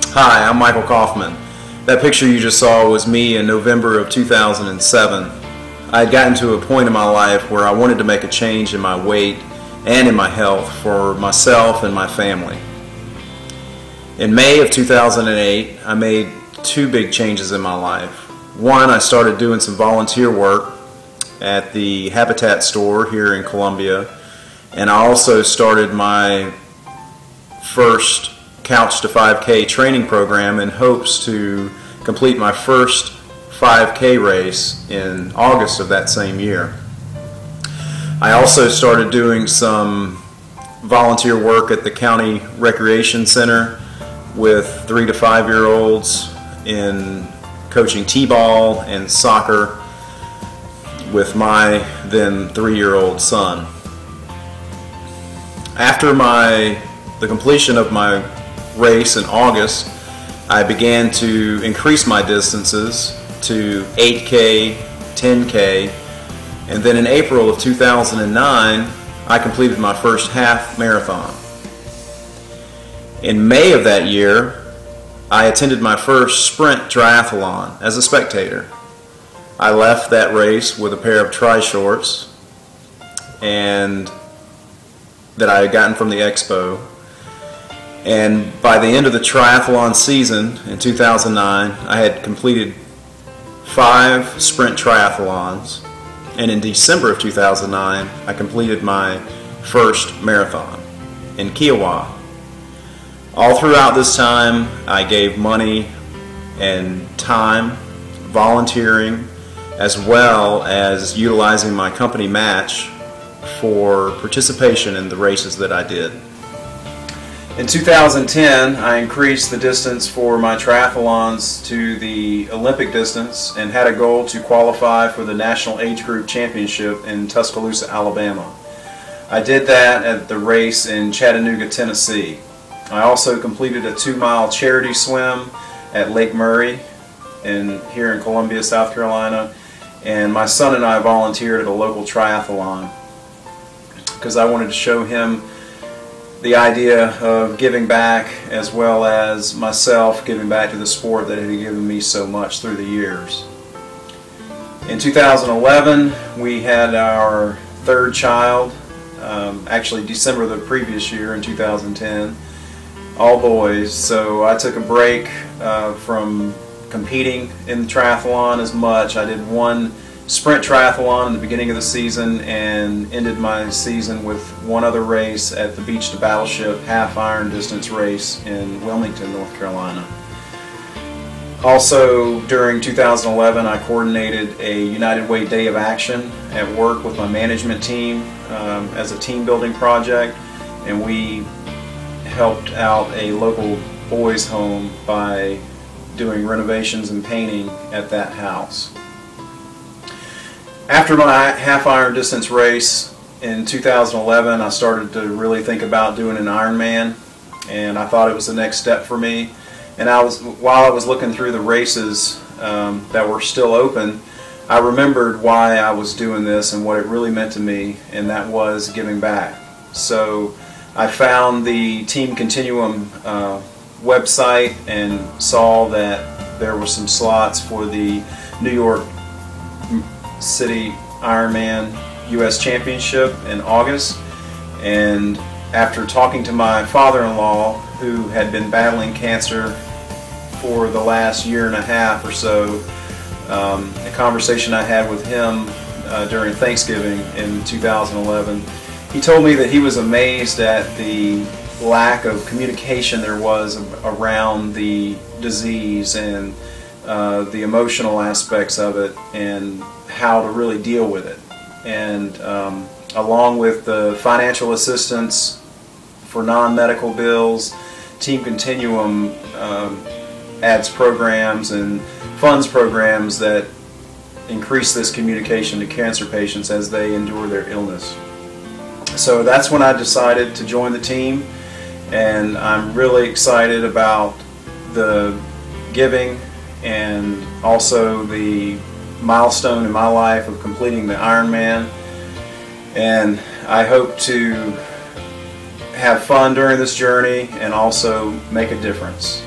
Hi, I'm Michael Coffman. That picture you just saw was me in November of 2007. I had gotten to a point in my life where I wanted to make a change in my weight and in my health for myself and my family. In May of 2008, I made two big changes in my life. One, I started doing some volunteer work at the Habitat store here in Columbia, and I also started my first Couch to 5K training program in hopes to complete my first 5K race in August of that same year. I also started doing some volunteer work at the County Recreation Center with 3 to 5 year olds in coaching t-ball and soccer with my then 3-year-old son. After the completion of my race in August, I began to increase my distances to 8K, 10K, and then in April of 2009 I completed my first half marathon. In May of that year, I attended my first sprint triathlon as a spectator. I left that race with a pair of tri-shorts and that I had gotten from the expo. And by the end of the triathlon season in 2009, I had completed 5 sprint triathlons, and in December of 2009, I completed my first marathon in Kiowa. All throughout this time, I gave money and time, volunteering, as well as utilizing my company match for participation in the races that I did. In 2010, I increased the distance for my triathlons to the Olympic distance and had a goal to qualify for the National Age Group Championship in Tuscaloosa, Alabama. I did that at the race in Chattanooga, Tennessee. I also completed a 2-mile charity swim at Lake Murray here in Columbia, South Carolina, and my son and I volunteered at a local triathlon because I wanted to show him the idea of giving back, as well as myself giving back to the sport that had given me so much through the years. In 2011, we had our third child, actually December of the previous year in 2010, all boys, so I took a break from competing in the triathlon as much. I did one sprint triathlon in the beginning of the season and ended my season with one other race at the Beach to Battleship half iron distance race in Wilmington, North Carolina. Also during 2011, I coordinated a United Way Day of Action at work with my management team as a team building project, and we helped out a local boys home by doing renovations and painting at that house. After my half iron distance race in 2011, I started to really think about doing an Ironman, and I thought it was the next step for me. And while I was looking through the races that were still open, I remembered why I was doing this and what it really meant to me, and that was giving back. So I found the Team Continuum website and saw that there were some slots for the New York City Ironman U.S. Championship in August, and after talking to my father-in-law, who had been battling cancer for the last year and a half or so, a conversation I had with him during Thanksgiving in 2011, he told me that he was amazed at the lack of communication there was around the disease and the emotional aspects of it and how to really deal with it. And along with the financial assistance for non-medical bills, Team Continuum adds programs and funds programs that increase this communication to cancer patients as they endure their illness. So that's when I decided to join the team, and I'm really excited about the giving and also the milestone in my life of completing the Ironman, and I hope to have fun during this journey and also make a difference.